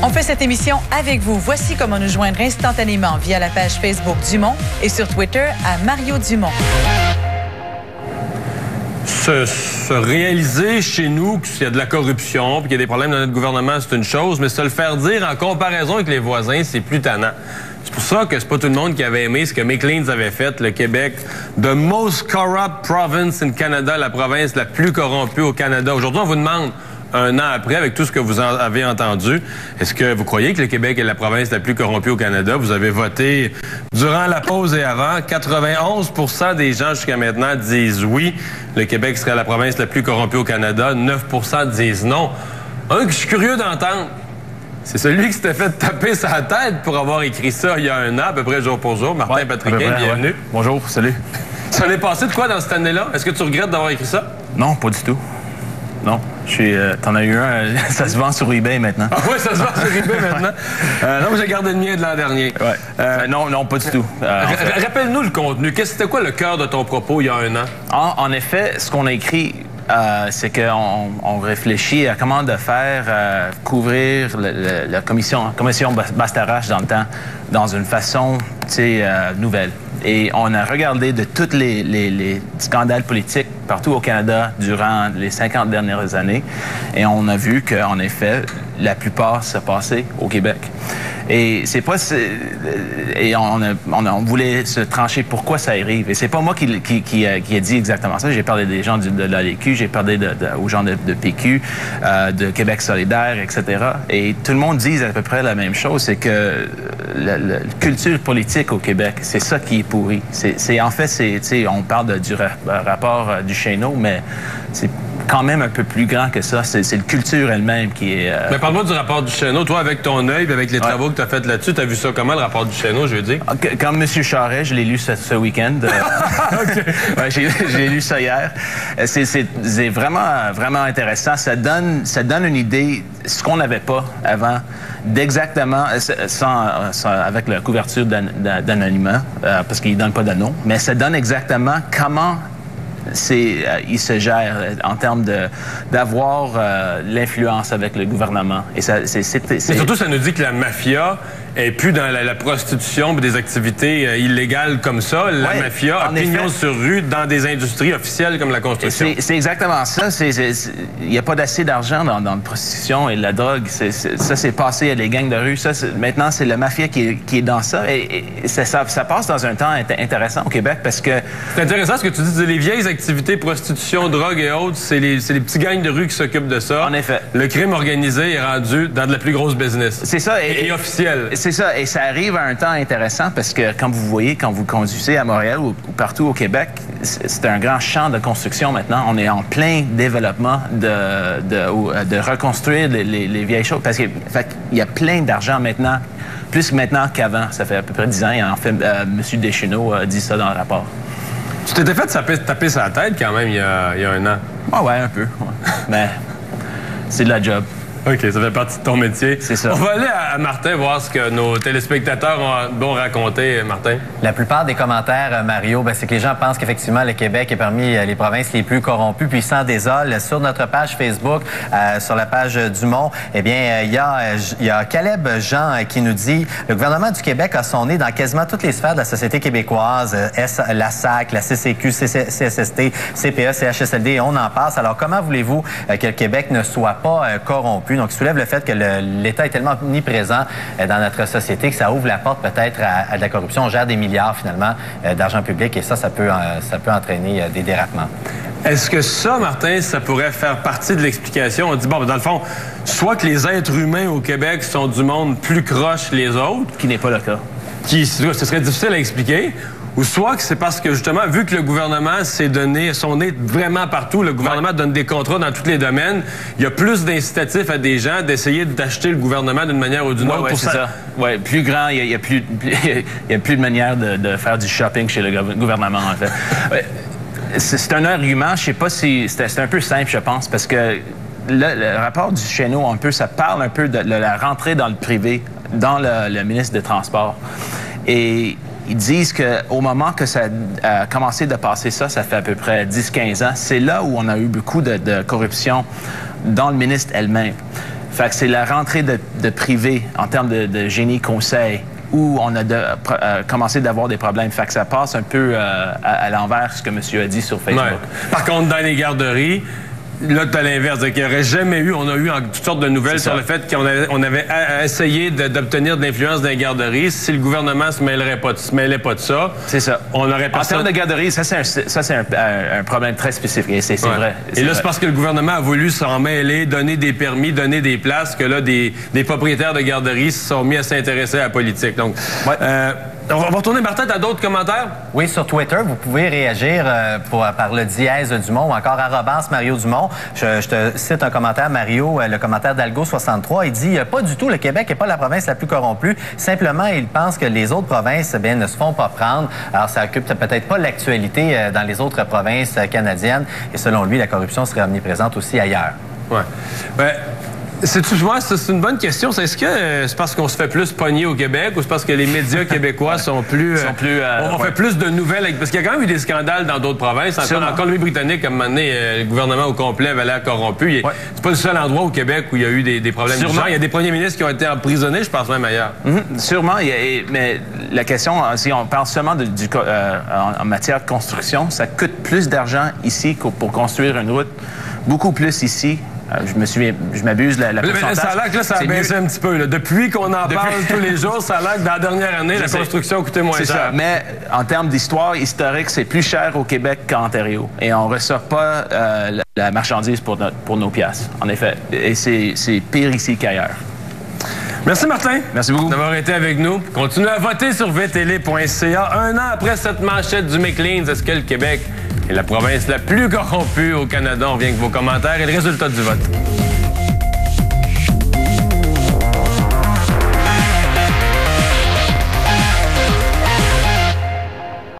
On fait cette émission avec vous. Voici comment nous joindre instantanément via la page Facebook Dumont et sur Twitter à Mario Dumont. Se réaliser chez nous qu'il y a de la corruption, puis qu'il y a des problèmes dans notre gouvernement, c'est une chose, mais se le faire dire en comparaison avec les voisins, c'est plus tannant. C'est pour ça que c'est pas tout le monde qui avait aimé ce que Maclean's avait fait, le Québec. The most corrupt province in Canada, la province la plus corrompue au Canada. Aujourd'hui, on vous demande, un an après, avec tout ce que vous avez entendu, est-ce que vous croyez que le Québec est la province la plus corrompue au Canada? Vous avez voté durant la pause et avant. 91% des gens jusqu'à maintenant disent oui. Le Québec serait la province la plus corrompue au Canada. 9% disent non. Un que je suis curieux d'entendre, c'est celui qui s'était fait taper sa tête pour avoir écrit ça il y a un an, à peu près jour pour jour. Martin Patriquin, bienvenue. Ouais. Bonjour, salut. Ça en est passé de quoi dans cette année-là? Est-ce que tu regrettes d'avoir écrit ça? Non, pas du tout. Non, t'en as eu un, ça se vend sur eBay maintenant. Ah oui, ça se vend sur eBay maintenant. Non, j'ai gardé le mien de l'an dernier. Ouais. Non, pas du tout. Rappelle-nous le contenu. C'était quoi le cœur de ton propos il y a un an? En effet, ce qu'on a écrit, c'est qu'on réfléchit à comment de faire couvrir la commission Bastarache dans le temps, dans une façon nouvelle. Et on a regardé de tous les scandales politiques partout au Canada durant les 50 dernières années. Et on a vu qu'en effet, la plupart se passaient au Québec. Et c'est pas... Et on voulait se trancher pourquoi ça arrive. Et c'est pas moi qui a dit exactement ça. J'ai parlé des gens de l'ALQ, j'ai parlé aux gens de PQ, de Québec solidaire, etc. Et tout le monde dit à peu près la même chose, c'est que la culture politique au Québec, c'est ça qui est pourri. En fait, on parle du rapport du Chesneau, mais c'est quand même un peu plus grand que ça. C'est la culture elle-même qui est... Mais parle-moi du rapport du Chesneau. Toi, avec ton œil et avec les travaux que tu as fait là-dessus, tu as vu ça comment, le rapport du Chesneau, je veux dire? Comme M. Charest, je l'ai lu ce week-end. Ouais, j'ai lu ça hier. C'est vraiment, vraiment intéressant. Ça donne une idée, ce qu'on n'avait pas avant, d'exactement, avec la couverture d'anonymat, parce qu'il ne donne pas de nom, mais ça donne exactement comment il se gère en termes d'avoir l'influence avec le gouvernement. Et surtout, ça nous dit que la mafia est plus dans la prostitution et des activités illégales comme ça. La mafia a pignon sur rue dans des industries officielles comme la construction. C'est exactement ça. Il n'y a pas d'assez d'argent dans la prostitution et la drogue. Ça, c'est passé à les gangs de rue. Maintenant, c'est la mafia qui est dans ça. Et ça passe dans un temps intéressant au Québec parce que... C'est intéressant ce que tu dis. Les vieilles activités, prostitution, drogue et autres, c'est les petits gangs de rue qui s'occupent de ça. En effet. Le crime organisé est rendu dans de la plus grosse business. C'est ça. Et officiel. C'est ça. Et ça arrive à un temps intéressant parce que, comme vous voyez, quand vous conduisez à Montréal ou partout au Québec, c'est un grand champ de construction maintenant. On est en plein développement de reconstruire les vieilles choses. Parce qu'il y a plein d'argent maintenant, plus maintenant qu'avant. Ça fait à peu près 10 ans. Et en fait, M. Deschenaux dit ça dans le rapport. Tu t'étais fait taper sa tête quand même il y a un an. Ah ouais, un peu. Ouais. Mais c'est de la job. OK, ça fait partie de ton métier. C'est ça. On va aller à Martin voir ce que nos téléspectateurs ont raconté, Martin. La plupart des commentaires, Mario, c'est que les gens pensent qu'effectivement, le Québec est parmi les provinces les plus corrompues, puis ils s'en désolent. Sur notre page Facebook, sur la page Dumont, eh bien, il y a Caleb Jean qui nous dit « Le gouvernement du Québec a son nez dans quasiment toutes les sphères de la société québécoise, la SAC, la CCQ, CSST, CPE, CHSLD, et on en passe. Alors, comment voulez-vous que le Québec ne soit pas corrompu? » Donc, il soulève le fait que l'État est tellement omniprésent dans notre société que ça ouvre la porte peut-être à de la corruption. On gère des milliards, finalement, d'argent public et ça peut entraîner des dérapements. Est-ce que ça, Martin, ça pourrait faire partie de l'explication? On dit, bon, dans le fond, soit que les êtres humains au Québec sont du monde plus croche que les autres. Qui n'est pas le cas. Ce serait difficile à expliquer. Ou soit que c'est parce que, justement, vu que le gouvernement s'est donné son nez vraiment partout, le gouvernement donne des contrats dans tous les domaines, il y a plus d'incitatifs à des gens d'essayer d'acheter le gouvernement d'une manière ou d'une autre. Oui, c'est ça. Ouais, plus grand, il y a plus de manière de faire du shopping chez le gouvernement, en fait. C'est un argument, je sais pas si... C'est un peu simple, je pense, parce que le rapport du Chesneau, ça parle un peu de la rentrée dans le privé, dans le ministre des Transports. Et ils disent qu'au moment que ça a commencé de passer ça fait à peu près 10-15 ans, c'est là où on a eu beaucoup de corruption dans le ministre elle-même. Fait que c'est la rentrée de privé en termes de génie conseil où on a commencé d'avoir des problèmes. Fait que ça passe un peu à l'envers ce que monsieur a dit sur Facebook. Ouais. Par contre, dans les garderies, là, tu as l'inverse. Il n'y aurait jamais eu, on a eu toutes sortes de nouvelles sur le fait qu'on avait essayé d'obtenir de l'influence dans les garderies. Si le gouvernement se mêlait pas de ça, c'est ça. On aurait En termes de garderies, ça, c'est un problème très spécifique. Et c'est vrai. Et là, c'est parce que le gouvernement a voulu s'en mêler, donner des permis, donner des places, que là, des propriétaires de garderies se sont mis à s'intéresser à la politique. Donc, on va retourner, Martin, t'as d'autres commentaires? Oui, sur Twitter, vous pouvez réagir par le dièse Dumont ou encore @Mario Dumont. Je te cite un commentaire, Mario, le commentaire d'Algo63. Il dit « Pas du tout, le Québec n'est pas la province la plus corrompue. Simplement, il pense que les autres provinces ne se font pas prendre. » Alors, ça occupe peut-être pas l'actualité dans les autres provinces canadiennes. Et selon lui, la corruption serait omniprésente aussi ailleurs. Oui. C'est une bonne question. Est-ce que c'est parce qu'on se fait plus pogner au Québec ou c'est parce que les médias québécois sont plus... on fait plus de nouvelles? Parce qu'il y a quand même eu des scandales dans d'autres provinces. En Colombie-Britannique, à un moment donné, le gouvernement au complet avait l'air corrompu. C'est pas le seul endroit au Québec où il y a eu des problèmes du genre. Il y a des premiers ministres qui ont été emprisonnés, je pense même ailleurs. Sûrement. Mais la question, si on parle seulement en matière de construction, ça coûte plus d'argent ici que pour construire une route. Beaucoup plus ici. Je m'abuse la pourcentage. Ça a l'air que là, ça a baissé un petit peu. Là. Depuis qu'on en parle tous les jours, ça a l'air que dans la dernière année, la construction a coûté moins cher. Ça. Mais en termes d'histoire historique, c'est plus cher au Québec qu'en Ontario. Et on ne reçoit pas la marchandise pour nos piastres, en effet. Et c'est pire ici qu'ailleurs. Merci, Martin. Merci beaucoup d'avoir été avec nous. Continuez à voter sur vtl.ca. Un an après cette manchette du Maclean's, est-ce que le Québec est la province la plus corrompue au Canada? On revient avec vos commentaires et le résultat du vote.